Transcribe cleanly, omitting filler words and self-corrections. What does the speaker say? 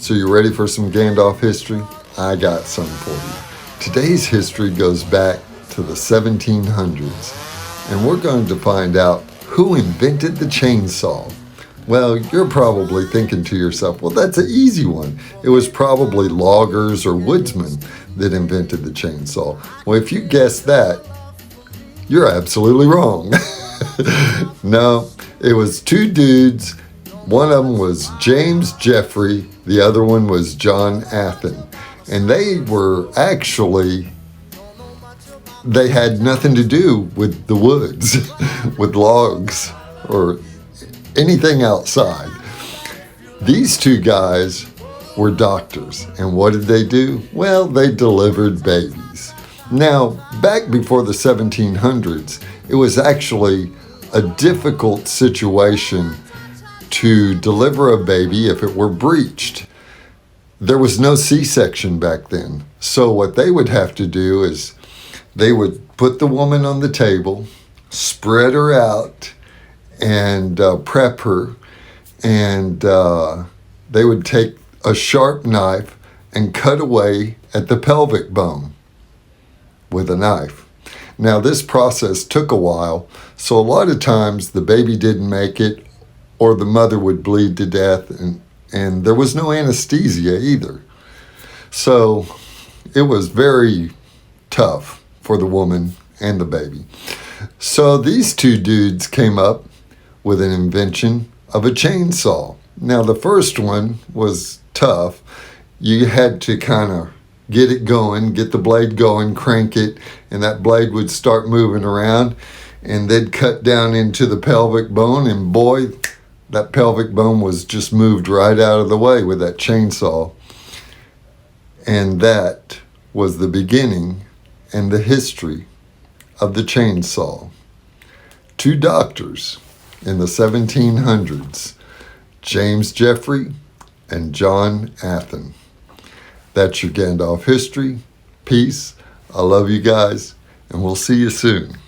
So you ready for some Gandalf history? I got some for you. Today's history goes back to the 1700s, and we're going to find out who invented the chainsaw. Well, you're probably thinking to yourself, well, that's an easy one. It was probably loggers or woodsmen that invented the chainsaw. Well, if you guessed that, you're absolutely wrong. No, it was two dudes. One of them was James Jeffrey. The other one was John Athen. And they had nothing to do with the woods, with logs, or anything outside. These two guys were doctors. And what did they do? Well, they delivered babies. Now, back before the 1700s, it was actually a difficult situation to deliver a baby if it were breached. There was no C-section back then. So what they would have to do is they would put the woman on the table, spread her out, and prep her. And they would take a sharp knife and cut away at the pelvic bone with a knife. Now, this process took a while, so a lot of times the baby didn't make it, or the mother would bleed to death, and there was no anesthesia either. So it was very tough for the woman and the baby. So these two dudes came up with an invention of a chainsaw. Now, the first one was tough. You had to kind of get it going, get the blade going, crank it, and that blade would start moving around, and they'd cut down into the pelvic bone, and boy, that pelvic bone was just moved right out of the way with that chainsaw. And that was the beginning and the history of the chainsaw. Two doctors in the 1700s, James Jeffrey and John Athen. That's your Gandalf history. Peace. I love you guys, and we'll see you soon.